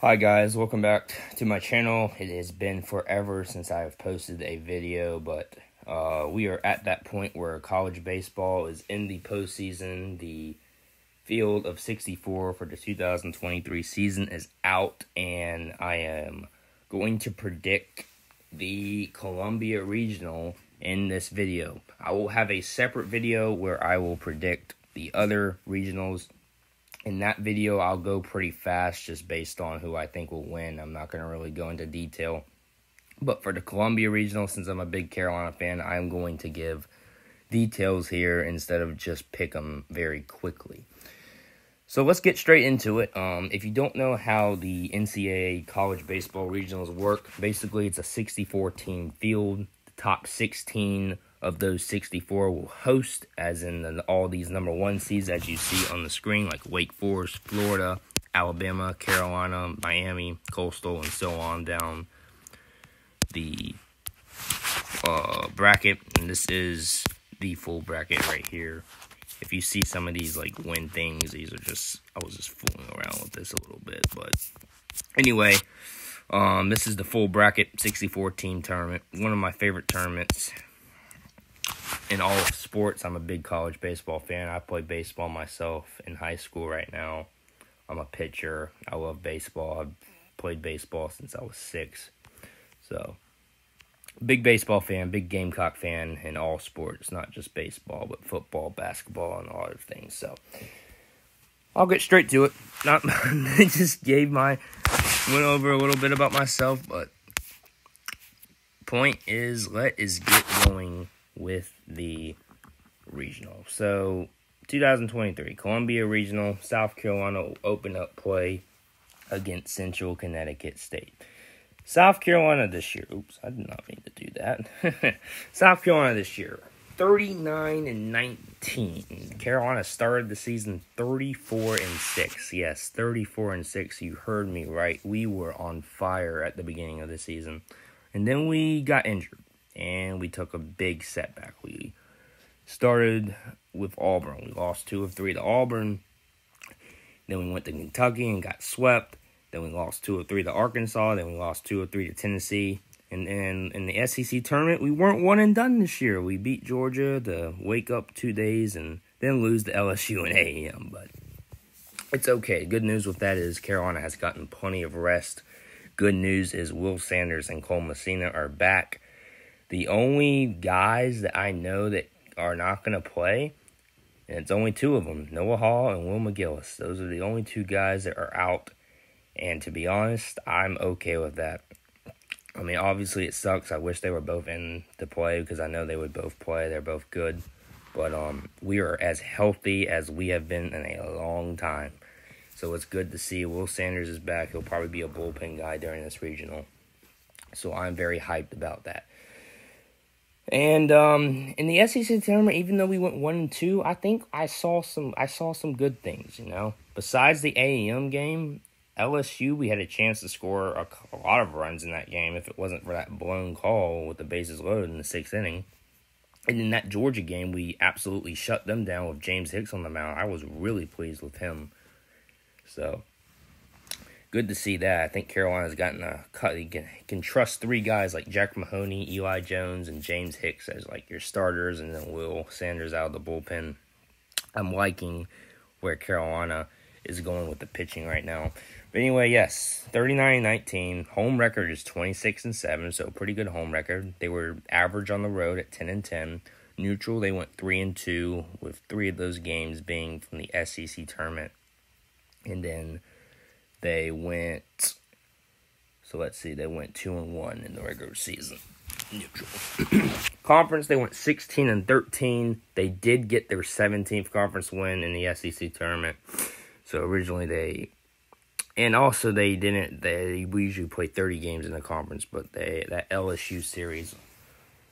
Hi guys, welcome back to my channel. It has been forever since I have posted a video, but we are at that point where college baseball is in the postseason. The field of 64 for the 2023 season is out, and I am going to predict the Columbia Regional in this video. I will have a separate video where I will predict the other regionals. In that video, I'll go pretty fast just based on who I think will win. I'm not going to really go into detail. But for the Columbia Regional, since I'm a big Carolina fan, I'm going to give details here instead of just pick them very quickly. So let's get straight into it. If you don't know how the NCAA College Baseball Regionals work, basically it's a 64-team field. The top 16 of those 64 will host, as in all these number one seeds as you see on the screen, like Wake Forest, Florida, Alabama, Carolina, Miami, Coastal, and so on down the bracket. And this is the full bracket right here. If you see some of these like win things, these are just, I was just fooling around with this a little bit. But anyway, this is the full bracket 64-team tournament. One of my favorite tournaments in all of sports. I'm a big college baseball fan. I play baseball myself in high school right now. I'm a pitcher. I love baseball. I've played baseball since I was 6. So, big baseball fan, big Gamecock fan in all sports. Not just baseball, but football, basketball, and all other things. So, I'll get straight to it. I just went over a little bit about myself, but point is, let us get going with the regional. So, 2023, Columbia Regional, South Carolina will open up play against Central Connecticut State. South Carolina this year, oops, I did not mean to do that. South Carolina this year, 39-19. Carolina started the season 34-6. Yes, 34-6. You heard me right. We were on fire at the beginning of the season. And then we got injured. And we took a big setback. We started with Auburn. We lost 2 of 3 to Auburn. Then we went to Kentucky and got swept. Then we lost 2 of 3 to Arkansas. Then we lost 2 of 3 to Tennessee. And then in the SEC tournament, we weren't one and done this year. We beat Georgia to wake up 2 days and then lose to LSU and A&M. But it's okay. Good news with that is Carolina has gotten plenty of rest. Good news is Will Sanders and Cole Messina are back. The only guys that I know that are not going to play, and it's only 2 of them, Noah Hall and Will McGillis. Those are the only 2 guys that are out, and to be honest, I'm okay with that. I mean, obviously it sucks. I wish they were both in to play because I know they would both play. They're both good, but we are as healthy as we have been in a long time. So it's good to see Will Sanders is back. He'll probably be a bullpen guy during this regional. So I'm very hyped about that. And in the SEC tournament, even though we went 1-2, I think I saw some good things, you know. Besides the A&M game, LSU, we had a chance to score a lot of runs in that game if it wasn't for that blown call with the bases loaded in the 6th inning. And in that Georgia game, we absolutely shut them down with James Hicks on the mound. I was really pleased with him. So, good to see that. I think Carolina's gotten a cut. You can trust 3 guys like Jack Mahoney, Eli Jones, and James Hicks as like your starters, and then Will Sanders out of the bullpen. I'm liking where Carolina is going with the pitching right now. But anyway, yes, 39-19. Home record is 26-7, so pretty good home record. They were average on the road at 10-10. Neutral, they went 3-2, with 3 of those games being from the SEC tournament. And then they went, so let's see, they went 2-1 in the regular season. Neutral. Conference, they went 16-13. They did get their 17th conference win in the SEC tournament. So originally we usually play 30 games in the conference, but that LSU series,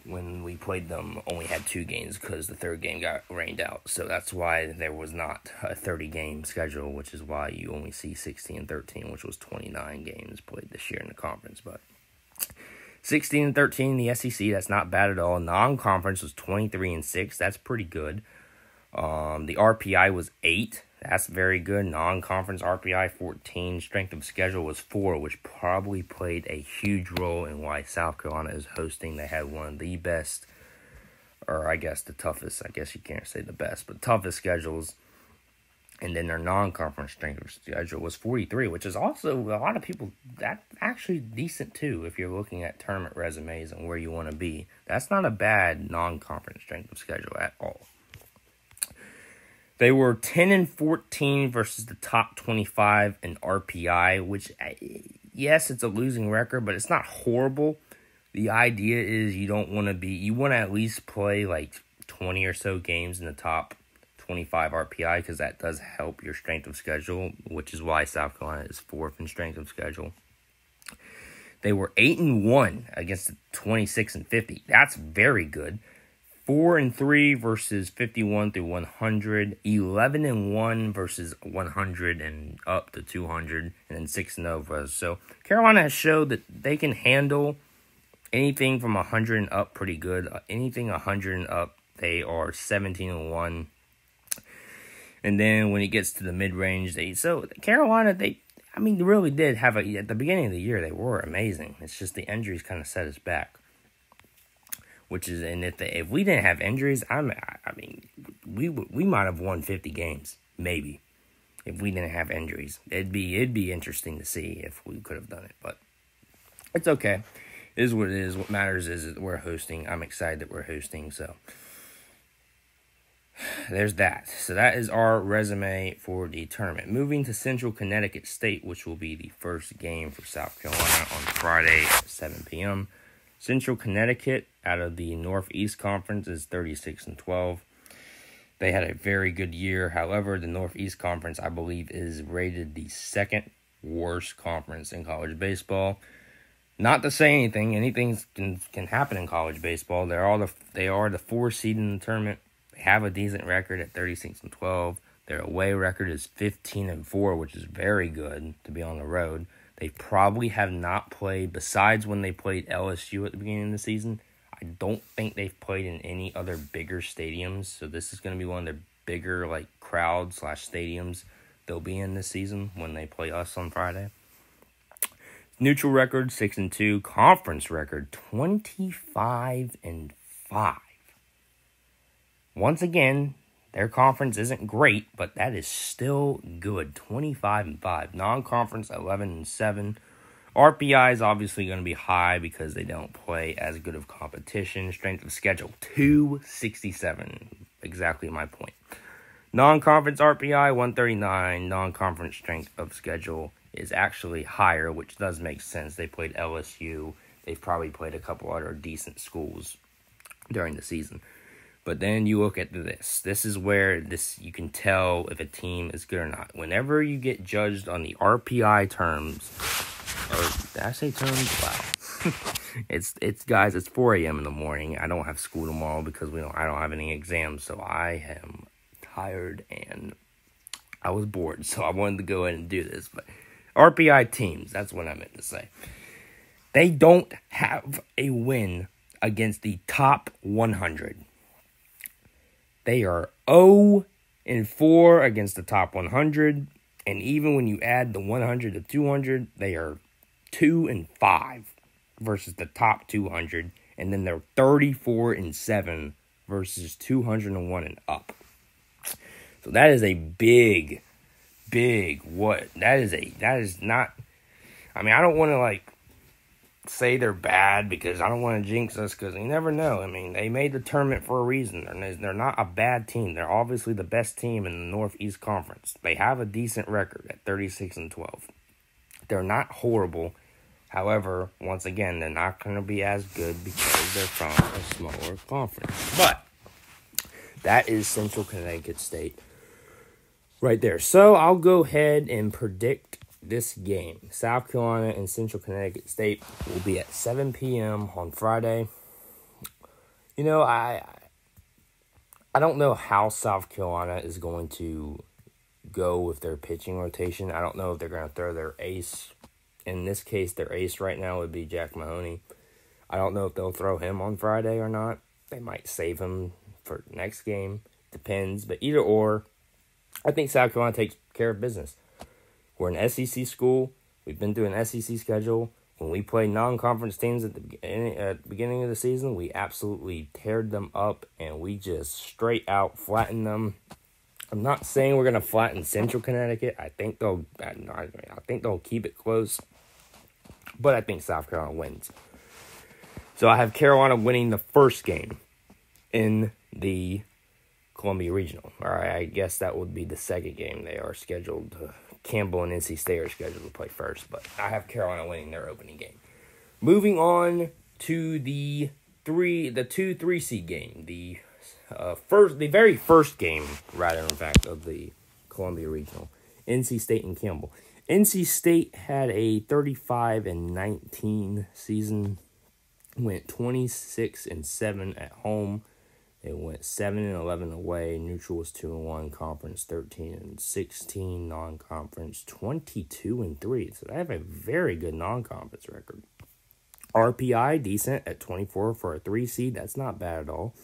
when we played them, only had 2 games because the 3rd game got rained out. So that's why there was not a 30-game schedule, which is why you only see 16-13, which was 29 games played this year in the conference. But 16-13 in the SEC, that's not bad at all. Non-conference was 23-6. That's pretty good. The RPI was 8. That's very good. Non-conference RPI 14. Strength of schedule was 4, which probably played a huge role in why South Carolina is hosting. They had one of the best, or I guess the toughest, I guess you can't say the best, but toughest schedules. And then their non-conference strength of schedule was 43, which is also, a lot of people, that's actually decent too if you're looking at tournament resumes and where you want to be. That's not a bad non-conference strength of schedule at all. They were 10-14 versus the top 25 in RPI, which, yes, it's a losing record, but it's not horrible. The idea is you want to at least play like 20 or so games in the top 25 RPI, because that does help your strength of schedule, which is why South Carolina is 4th in strength of schedule. They were 8-1 against the 26-50. That's very good. 4-3 versus 51 through 100, 11-1 versus 100 and up to 200, and then 6-0 versus. So Carolina has showed that they can handle anything from 100 and up pretty good. Anything 100 and up, they are 17-1. And then when it gets to the mid-range, Carolina, they really did have at the beginning of the year, they were amazing. It's just the injuries kind of set us back. If we didn't have injuries, we might have won 50 games, maybe, if we didn't have injuries. It'd be interesting to see if we could have done it, but it's okay. It is what it is. What matters is that we're hosting. I'm excited that we're hosting, so there's that. So that is our resume for the tournament. Moving to Central Connecticut State, which will be the first game for South Carolina on Friday at 7 p.m. Central Connecticut, out of the Northeast Conference, is 36-12. They had a very good year. However, the Northeast Conference, I believe, is rated the second worst conference in college baseball. Not to say anything. Anything can happen in college baseball. They are the 4th seed in the tournament. They have a decent record at 36-12. Their away record is 15-4, which is very good to be on the road. They probably have not played, besides when they played LSU at the beginning of the season, I don't think they've played in any other bigger stadiums. So this is going to be one of their bigger crowd/stadiums they'll be in this season when they play us on Friday. Neutral record 6-2. Conference record 25-5. Once again, their conference isn't great, but that is still good. 25-5. Non-conference 11-7. RPI is obviously going to be high because they don't play as good of competition. Strength of schedule 267. Exactly my point. Non-conference RPI 139. Non-conference strength of schedule is actually higher, which does make sense. They played LSU. They've probably played a couple other decent schools during the season. But then you look at this. This is where you can tell if a team is good or not. Whenever you get judged on the RPI terms, or did I say terms? Wow. It's guys, it's 4 a.m. in the morning. I don't have school tomorrow because I don't have any exams, so I am tired and I was bored, so I wanted to go ahead and do this. But RPI teams, that's what I meant to say. They don't have a win against the top 100. They are 0-4 against the top 100, and even when you add the 100 to 200, they are 2-5 versus the top 200, and then they're 34-7 versus 201 and up. So that is a big what? That is not. I mean, I don't want to say they're bad because I don't want to jinx us because you never know. I mean, they made the tournament for a reason. They're not a bad team. They're obviously the best team in the Northeast Conference. They have a decent record at 36-12. They're not horrible. However, once again, they're not going to be as good because they're from a smaller conference. But that is Central Connecticut State right there. So I'll go ahead and predict this game. South Carolina and Central Connecticut State will be at 7 p.m. on Friday. You know, I don't know how South Carolina is going to go with their pitching rotation. I don't know if they're going to throw their ace. In this case, their ace right now would be Jack Mahoney. I don't know if they'll throw him on Friday or not. They might save him for next game. Depends. But either or, I think South Carolina takes care of business. We're an SEC school. We've been through an SEC schedule. When we play non-conference teams at the beginning of the season, we absolutely teared them up, and we just straight out flattened them. I'm not saying we're gonna flatten Central Connecticut. I think they'll keep it close, but I think South Carolina wins. So I have Carolina winning the first game in the Columbia Regional. All right, I guess that would be the second game. They are scheduled to. Campbell and NC State are scheduled to play first, but I have Carolina winning their opening game. Moving on to the 2-3 seed game, the very first game, rather in fact, of the Columbia Regional, NC State and Campbell. NC State had a 35-19 season, went 26-7 at home. They went 7-11 away. Neutral was 2-1. Conference 13-16. Non-conference 22-3. So they have a very good non-conference record. RPI decent at 24 for a 3 seed. That's not bad at all.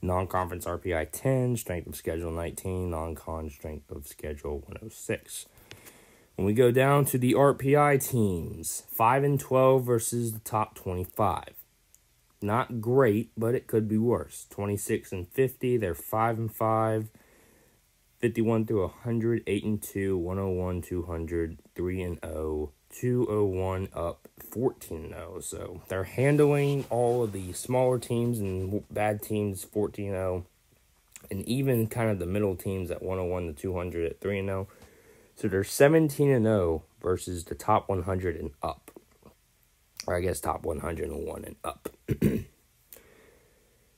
Non-conference RPI 10. Strength of schedule 19. Non-con strength of schedule 106. When we go down to the RPI teams, 5-12 versus the top 25. Not great, but it could be worse. 26-50, they're 5-5, 51 through 100, 8-2, 101, 200, 3-0, 201 up, 14-0. So they're handling all of the smaller teams and bad teams 14-0, and even kind of the middle teams at 101 to 200 at 3-0. So they're 17-0 versus the top 100 and up. Or I guess top 101 and up.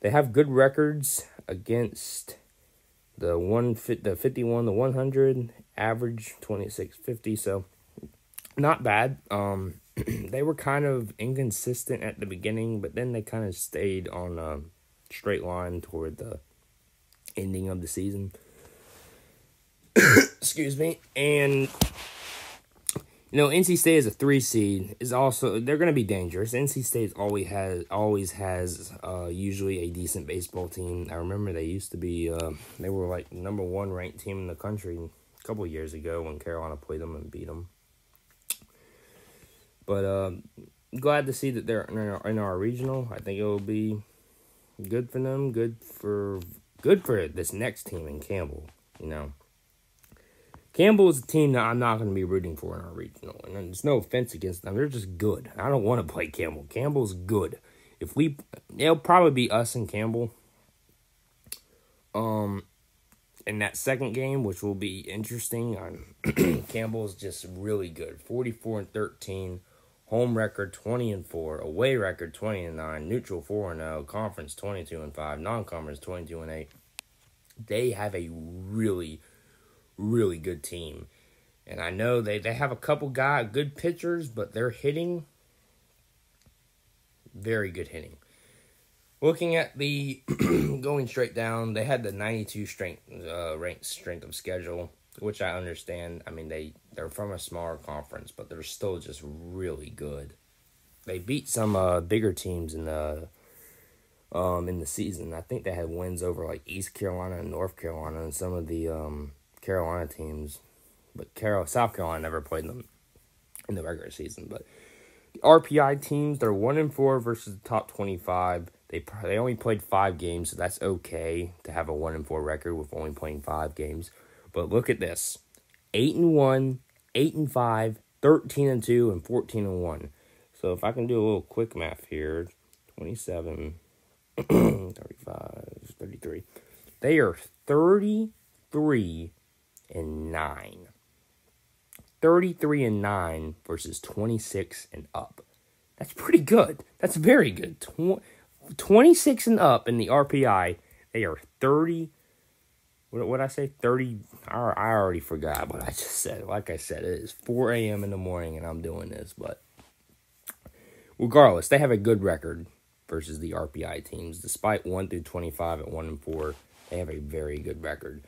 They have good records against the 51 to 100, average 26.50, so not bad. They were kind of inconsistent at the beginning, but then they kind of stayed on a straight line toward the ending of the season. Excuse me. And NC State as a 3 seed is also, they're going to be dangerous. NC State always has usually a decent baseball team. I remember they used to be, they were like number 1 ranked team in the country a couple of years ago when Carolina played them and beat them. But glad to see that they're in our regional. I think it will be good for them, good for this next team in Campbell, Campbell is a team that I'm not going to be rooting for in our regional. And there's no offense against them. They're just good. I don't want to play Campbell. Campbell's good. It'll probably be us and Campbell. In that second game, which will be interesting. Campbell's just really good. 44-13. Home record 20-4. Away record 20-9. Neutral 4-0. Conference 22-5. Non-conference 22-8. They have a really good team. And I know they have a couple good pitchers, but they're hitting very good hitting. Looking at the going straight down, they had the 92 ranked strength of schedule, which I understand. I mean, they're from a smaller conference, but they're still just really good. They beat some bigger teams in the season. I think they had wins over like East Carolina and North Carolina and some of the Carolina teams, but South Carolina never played them in the regular season. But the RPI teams, they're 1-4 versus the top 25. They only played 5 games, so that's okay to have a 1-4 record with only playing 5 games. But look at this: 8-1, 8-5, 13-2, and 14-1. So if I can do a little quick math here, 27, 35, 33. They are 33-9. 33-9 versus 26 and up. That's pretty good. That's very good. 26 and up in the RPI. They are 30. What did I say? 30. I already forgot what I just said. Like I said, it is 4 a.m. in the morning and I'm doing this. But regardless, they have a good record versus the RPI teams. Despite 1 through 25 at 1-4, they have a very good record.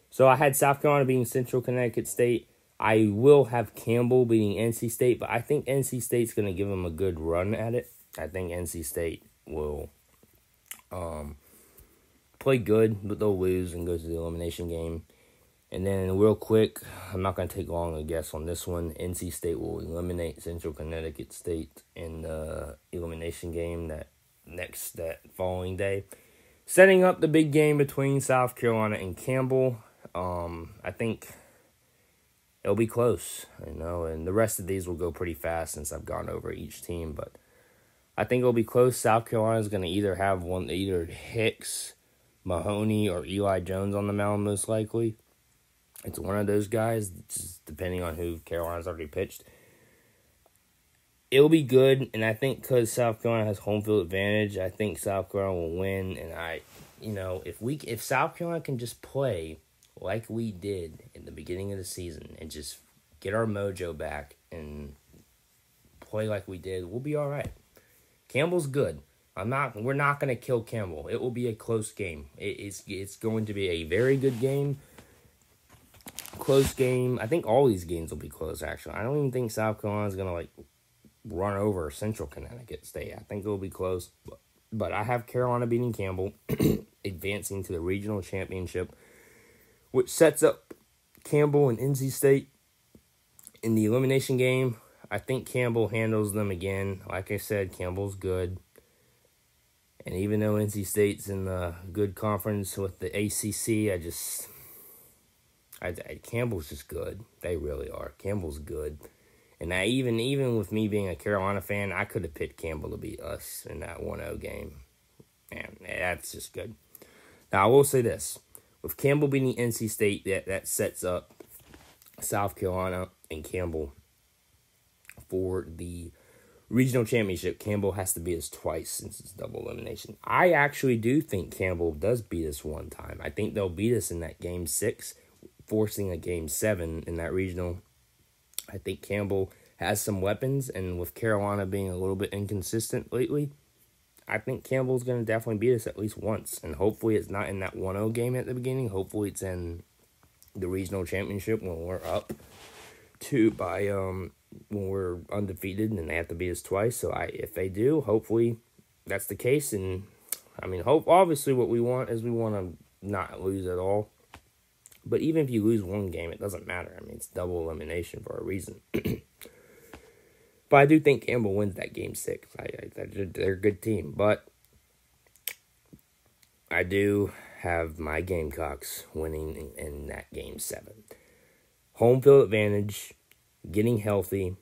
So I had South Carolina beating Central Connecticut State. I will have Campbell beating NC State, but I think NC State's going to give them a good run at it. I think NC State will play good, but they'll lose and go to the elimination game. And then real quick, I'm not going to take long a guess on this one. NC State will eliminate Central Connecticut State in the elimination game that following day. Setting up the big game between South Carolina and Campbell. I think it'll be close, and the rest of these will go pretty fast since I've gone over each team. But I think it'll be close. South Carolina is going to either have either Hicks, Mahoney, or Eli Jones on the mound most likely. It's one of those guys, just depending on who Carolina's already pitched. It'll be good, and I think because South Carolina has home field advantage, I think South Carolina will win. And if South Carolina can just play like we did in the beginning of the season and just get our mojo back and play like we did, we'll be all right. Campbell's good. We're not going to kill Campbell. It will be a close game. It's going to be a very good game. Close game. I think all these games will be close, actually. I don't even think South Carolina's going to, run over Central Connecticut State. I think it'll be close. But I have Carolina beating Campbell, advancing to the regional championship, which sets up Campbell and NC State in the elimination game. I think Campbell handles them again. Like I said, Campbell's good. And even though NC State's in the good conference with the ACC, Campbell's just good. They really are. Campbell's good. And even with me being a Carolina fan, I could have picked Campbell to beat us in that 1-0 game. Man, that's just good. Now, I will say this. With Campbell beating NC State, that sets up South Carolina and Campbell for the regional championship. Campbell has to beat us twice since it's double elimination. I actually do think Campbell does beat us one time. I think they'll beat us in that Game 6, forcing a Game 7 in that regional. I think Campbell has some weapons, and with Carolina being a little bit inconsistent lately, I think Campbell's going to definitely beat us at least once. And hopefully it's not in that 1-0 game at the beginning. Hopefully it's in the regional championship when we're up when we're undefeated and they have to beat us twice. So if they do, hopefully that's the case. And obviously what we want is we want to not lose at all. But even if you lose one game, it doesn't matter. I mean, it's double elimination for a reason. But I do think Campbell wins that Game 6. They're a good team. But I do have my Gamecocks winning in that Game 7. Home field advantage, getting healthy.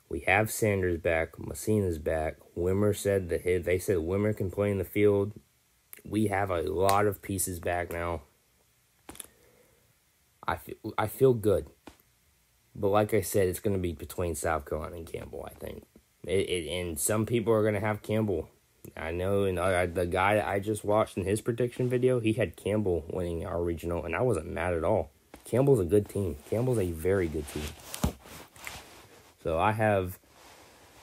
We have Sanders back. Messina's back. Wimmer said they said Wimmer can play in the field. We have a lot of pieces back now. I feel good. But like I said, it's going to be between South Carolina and Campbell, I think. And some people are going to have Campbell. I know, and the guy that I just watched in his prediction video, he had Campbell winning our regional, and I wasn't mad at all. Campbell's a good team. Campbell's a very good team. So I have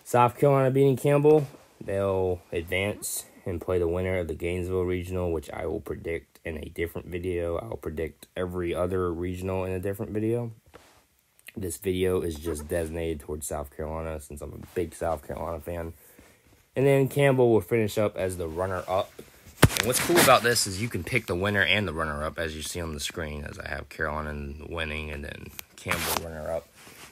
South Carolina beating Campbell. They'll advance and play the winner of the Gainesville Regional, which I will predict in a different video. I'll predict every other regional in a different video. This video is just designated towards South Carolina since I'm a big South Carolina fan. And then Campbell will finish up as the runner-up. And what's cool about this is you can pick the winner and the runner-up, as you see on the screen, as I have Carolina winning and then Campbell runner-up.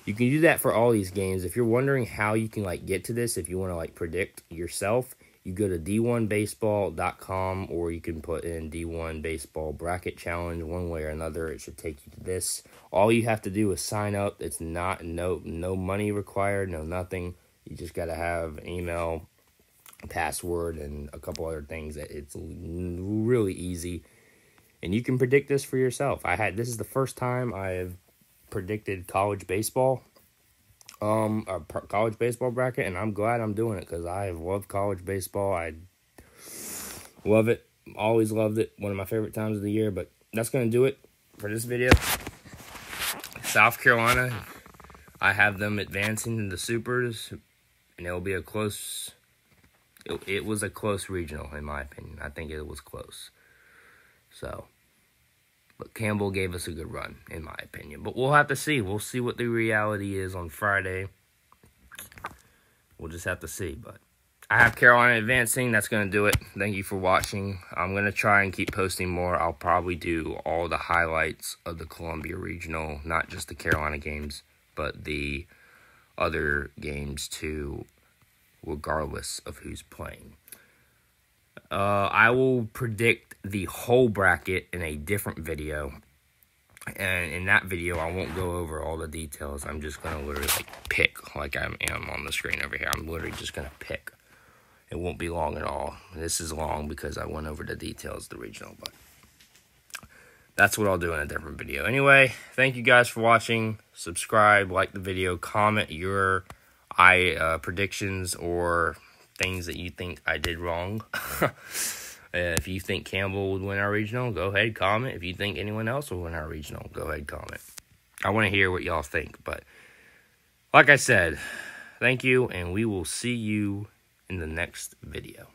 You can do that for all these games. If you're wondering how you can get to this, if you want to predict yourself, you go to d1baseball.com, or you can put in D1 Baseball Bracket Challenge. One way or another, it should take you to this. All you have to do is sign up. It's no money required, no nothing. You just got to have an email, password, and a couple other things. It's really easy, and you can predict this for yourself. This is the first time I've predicted college baseball, a college baseball bracket, and I'm glad I'm doing it because I love college baseball. I love it, always loved it. One of my favorite times of the year. But that's gonna do it for this video. South Carolina, I have them advancing to the Supers, and it'll be a close. It was a close regional, in my opinion. I think it was close. So, but Campbell gave us a good run, in my opinion. But we'll have to see. We'll see what the reality is on Friday. We'll just have to see. But I have Carolina advancing. That's going to do it. Thank you for watching. I'm going to try and keep posting more. I'll probably do all the highlights of the Columbia Regional, not just the Carolina games, but the other games too, regardless of who's playing. I will predict the whole bracket in a different video. And in that video, I won't go over all the details. I'm just going to literally pick like I am on the screen over here. I'm literally just going to pick. It won't be long at all. This is long because I went over the details of the regional, but that's what I'll do in a different video. Anyway, thank you guys for watching. Subscribe, like the video, comment your predictions or things that you think I did wrong. If you think Campbell would win our regional, go ahead, comment. If you think anyone else will win our regional, go ahead, comment. I want to hear what y'all think, but like I said, thank you, and we will see you in the next video.